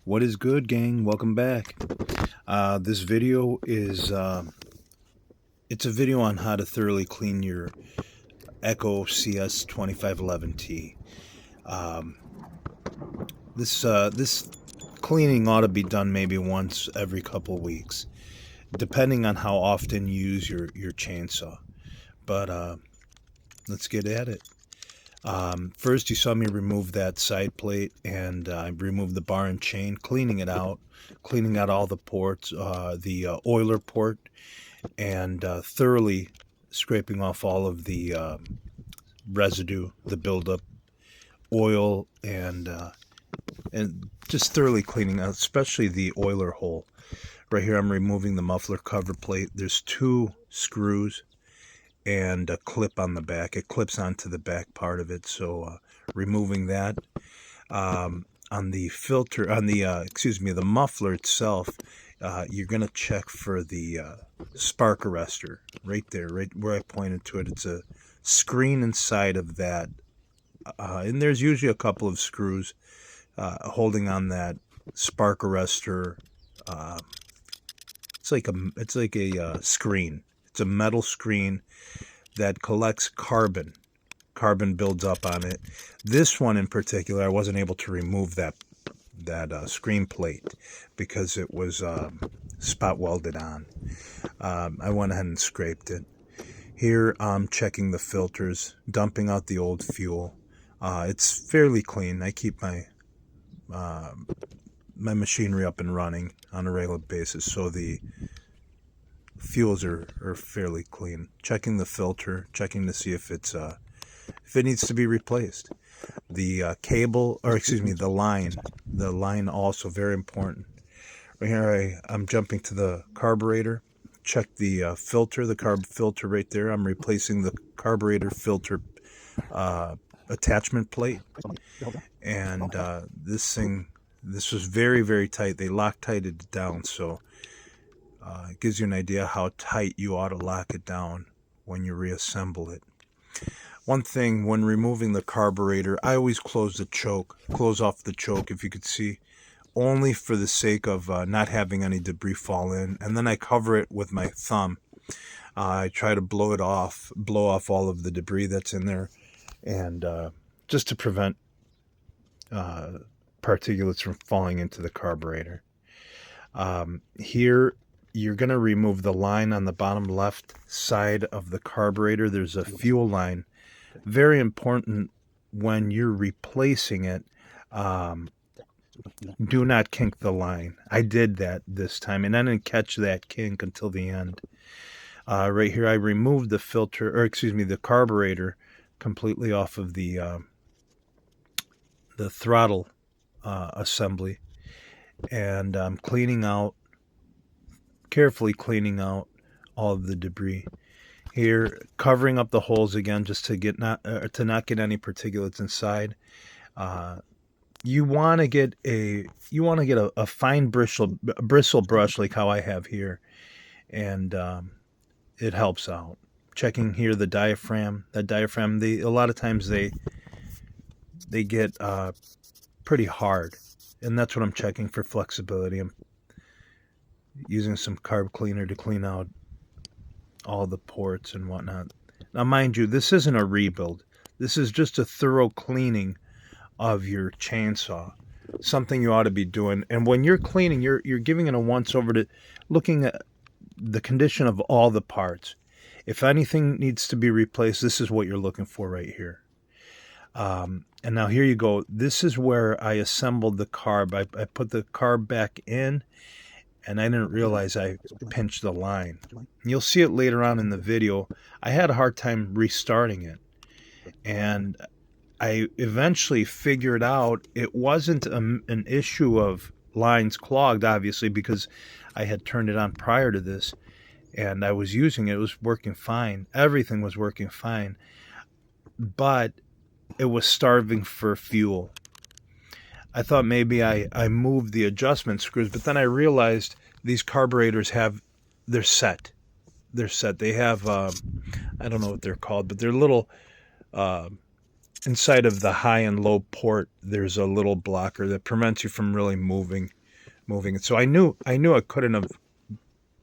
What is good, gang? Welcome back. This video is it's a video on how to thoroughly clean your Echo CS 2511T. Um, this cleaning ought to be done maybe once every couple weeks, depending on how often you use your chainsaw. But let's get at it. First, you saw me remove that side plate, and I removed the bar and chain, cleaning it out, cleaning out all the ports, the oiler port, and thoroughly scraping off all of the residue, the buildup, oil, and just thoroughly cleaning out, especially the oiler hole. Right here, I'm removing the muffler cover plate. There's 2 screws and a clip on the back. It clips onto the back part of it, so removing that. On the filter, on the the muffler itself, you're going to check for the spark arrestor right there, right where I pointed to it. It's a screen inside of that, and there's usually a couple of screws holding on that spark arrestor. It's like a screen. It's a metal screen that collects carbon. Carbon builds up on it. This one in particular, I wasn't able to remove that screen plate because it was spot welded on. I went ahead and scraped it. Here I'm checking the filters, dumping out the old fuel. It's fairly clean. I keep my machinery up and running on a regular basis, so the fuels are fairly clean. Checking the filter, checking to see if it needs to be replaced. The cable, or excuse me, the line also very important. Right here, I'm jumping to the carburetor. Check the filter, the carb filter right there. I'm replacing the carburetor filter attachment plate. And this was very, very tight. They Loctited it down, so it gives you an idea how tight you ought to lock it down when you reassemble it. One thing, when removing the carburetor, I always close off the choke, if you could see, only for the sake of not having any debris fall in. And then I cover it with my thumb. I try to blow off all of the debris that's in there, and just to prevent particulates from falling into the carburetor. Here, you're going to remove the line on the bottom left side of the carburetor. There's a fuel line. Very important when you're replacing it. Do not kink the line. I did that this time, and I didn't catch that kink until the end. Right here, I removed the the carburetor completely off of the throttle assembly, and I'm carefully cleaning out all of the debris. Here, covering up the holes again, just to not get any particulates inside. You want to get a fine bristle brush like how I have here, and it helps out. Checking here the diaphragm. That diaphragm, a lot of times they get pretty hard, and that's what I'm checking for flexibility. I'm using some carb cleaner to clean out all the ports and whatnot. Now, mind you, this isn't a rebuild. This is just a thorough cleaning of your chainsaw. Something you ought to be doing. And when you're cleaning, you're giving it a once over to looking at the condition of all the parts. If anything needs to be replaced, this is what you're looking for right here. And now here you go. This is where I assembled the carb. I put the carb back in, and I didn't realize I pinched the line. You'll see it later on in the video. I had a hard time restarting it, and I eventually figured out it wasn't an issue of lines clogged, obviously, because I had turned it on prior to this, and I was using it. It was working fine. Everything was working fine, but it was starving for fuel. I thought maybe I moved the adjustment screws, but then I realized these carburetors they're set. They have, I don't know what they're called, but they're little inside of the high and low port, there's a little blocker that prevents you from really moving it. So I knew I couldn't have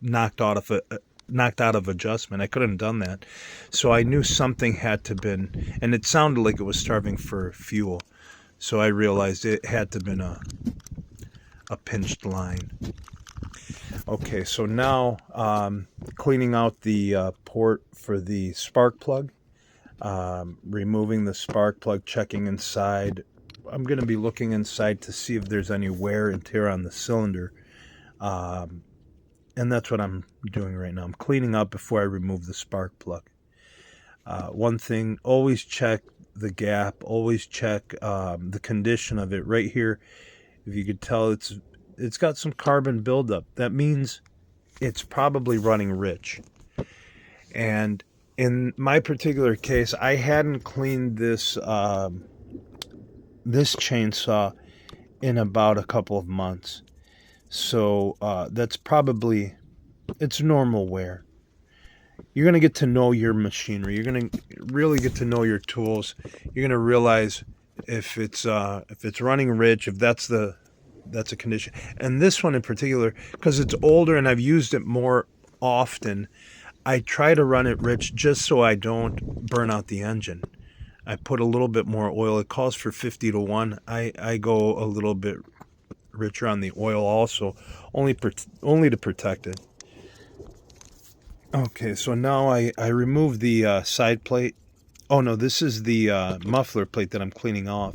knocked out of adjustment. I couldn't have done that. So I knew something had to been, and it sounded like it was starving for fuel. So I realized it had to have been a pinched line. Okay, so now cleaning out the port for the spark plug, removing the spark plug, checking inside. I'm going to be looking inside to see if there's any wear and tear on the cylinder. And that's what I'm doing right now. I'm cleaning up before I remove the spark plug. One thing, always check the gap, always check the condition of it. Right here, if you could tell, it's got some carbon buildup. That means it's probably running rich. And in my particular case, I hadn't cleaned this this chainsaw in about a couple of months. So that's probably, it's normal wear. You're going to get to know your machinery. You're going to really get to know your tools. You're going to realize if it's running rich, if that's a condition. And this one in particular, because it's older and I've used it more often, I try to run it rich just so I don't burn out the engine. I put a little bit more oil. It calls for 50 to 1. I go a little bit richer on the oil also, only to protect it. Okay, so now I remove the side plate. Oh no, this is the muffler plate that I'm cleaning off.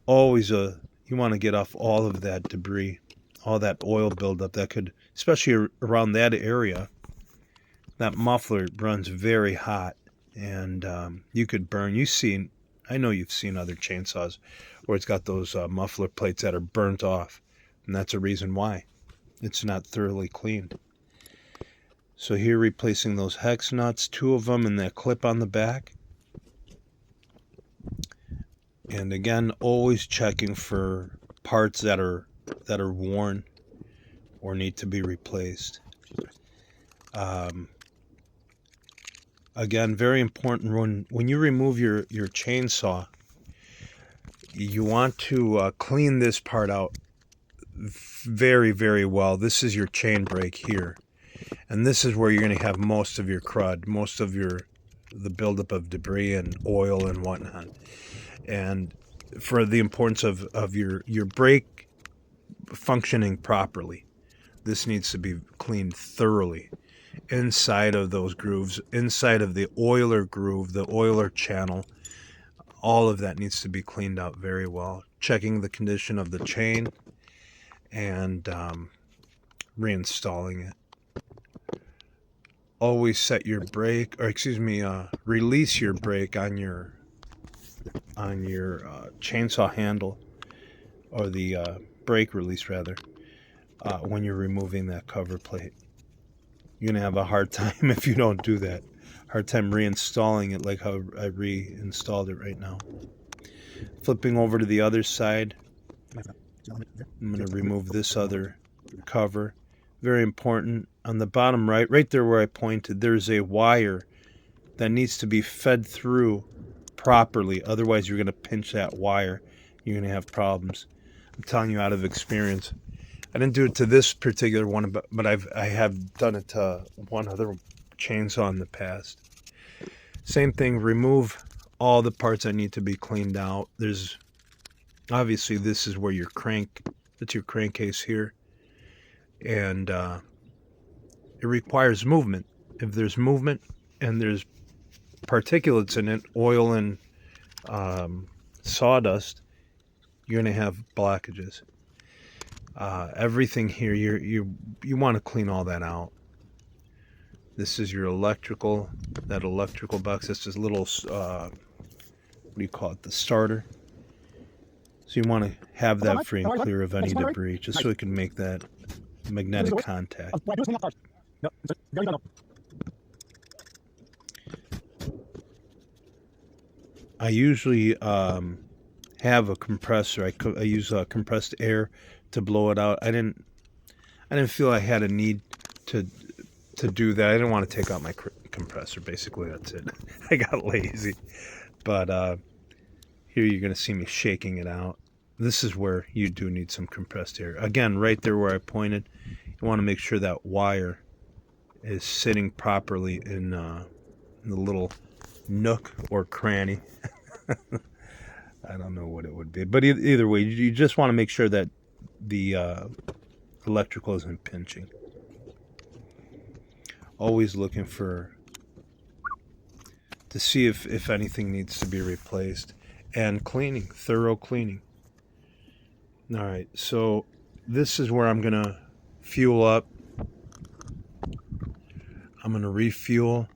Always you want to get off all of that debris, all that oil buildup that could, especially around that area. That muffler runs very hot, and you could burn. I know you've seen other chainsaws where it's got those muffler plates that are burnt off, and that's a reason why it's not thoroughly cleaned. So here, replacing those hex nuts, 2 of them, and that clip on the back. And again, always checking for parts that are worn or need to be replaced. Again, very important, when you remove your chainsaw, you want to clean this part out very, very well. This is your chain brake here. And this is where you're going to have most of your crud, most of the buildup of debris and oil and whatnot. And for the importance of your brake functioning properly, this needs to be cleaned thoroughly. Inside of those grooves, inside of the oiler groove, the oiler channel, all of that needs to be cleaned out very well. Checking the condition of the chain and reinstalling it. Always set your brake, or release your brake on your chainsaw handle, or the brake release rather, when you're removing that cover plate. You're going to have a hard time if you don't do that. Hard time reinstalling it like how I reinstalled it right now. Flipping over to the other side, I'm going to remove this other cover. Very important. On the bottom right there where I pointed, there's a wire that needs to be fed through properly. Otherwise, you're going to pinch that wire. You're going to have problems. I'm telling you out of experience. I didn't do it to this particular one, but I have done it to one other chainsaw in the past. Same thing, remove all the parts that need to be cleaned out. There's, obviously, this is where your that's your crankcase here. And it requires movement. If there's movement and there's particulates in it, oil and sawdust, you're going to have blockages. Everything here, you want to clean all that out. This is your electrical box. This is little, what do you call it, the starter. So you want to have that free and clear of any debris, just so it can make that magnetic contact. I usually have a compressor. I use compressed air to blow it out. I didn't feel I had a need to do that. I didn't want to take out my compressor. Basically, that's it. I got lazy. But Here you're going to see me shaking it out. This is where you do need some compressed air. Again, right there where I pointed, you want to make sure that wire is sitting properly in the little nook or cranny. I don't know what it would be, but either way, you just want to make sure that the electrical isn't pinching. Always looking to see if anything needs to be replaced, and cleaning, thorough cleaning. All right, so this is where I'm gonna fuel up. I'm gonna refuel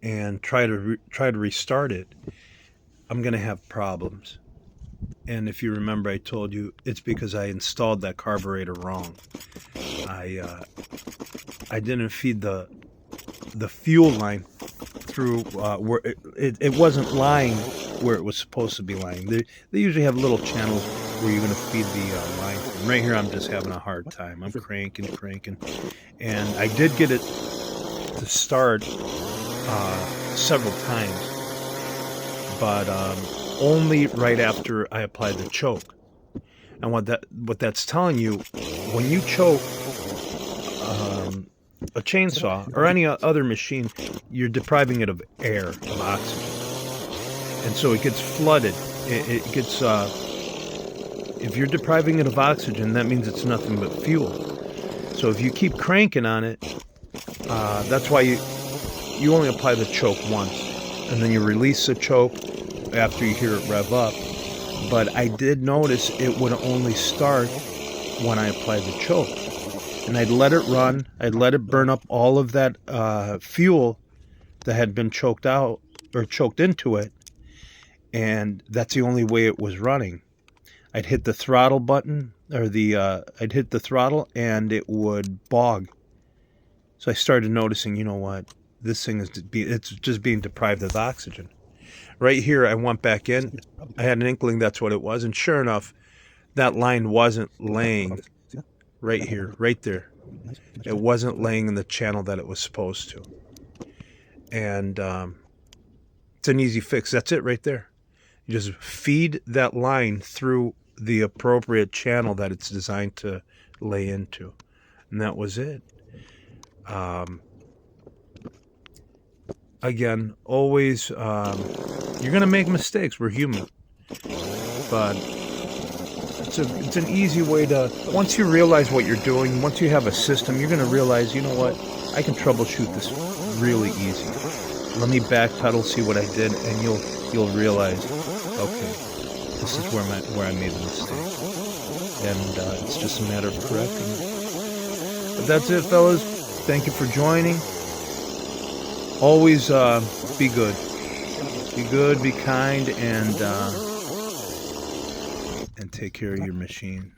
and try to restart it. I'm gonna have problems, and if you remember, I told you it's because I installed that carburetor wrong. I didn't feed the fuel line through where it wasn't lying where it was supposed to be lying. They usually have little channels where you're going to feed the line. And right here, I'm just having a hard time. I'm cranking, and I did get it to start several times, but only right after I applied the choke. And what that's telling you, when you choke a chainsaw or any other machine, you're depriving it of air, of oxygen, and so it gets flooded. It gets if you're depriving it of oxygen, that means it's nothing but fuel. So if you keep cranking on it, that's why you only apply the choke once, and then you release the choke after you hear it rev up. But I did notice it would only start when I applied the choke. And I'd let it run. I'd let it burn up all of that fuel that had been choked out or choked into it. And that's the only way it was running. I'd hit the throttle button, or I'd hit the throttle, and it would bog. So I started noticing, you know what? This thing it's just being deprived of oxygen. Right here, I went back in. I had an inkling that's what it was. And sure enough, that line wasn't laying right here, right there. It wasn't laying in the channel that it was supposed to. And it's an easy fix. That's it right there. You just feed that line through the appropriate channel that it's designed to lay into. And that was it. Again, always, you're going to make mistakes. We're human. But it's an easy way to, once you realize what you're doing, once you have a system, you're going to realize, you know what, I can troubleshoot this really easy. Let me backpedal, see what I did, and you'll realize, okay, this is where I made the mistake. And it's just a matter of correcting it. But that's it, fellas. Thank you for joining. Always be good. Be good, be kind, and take care of your machine.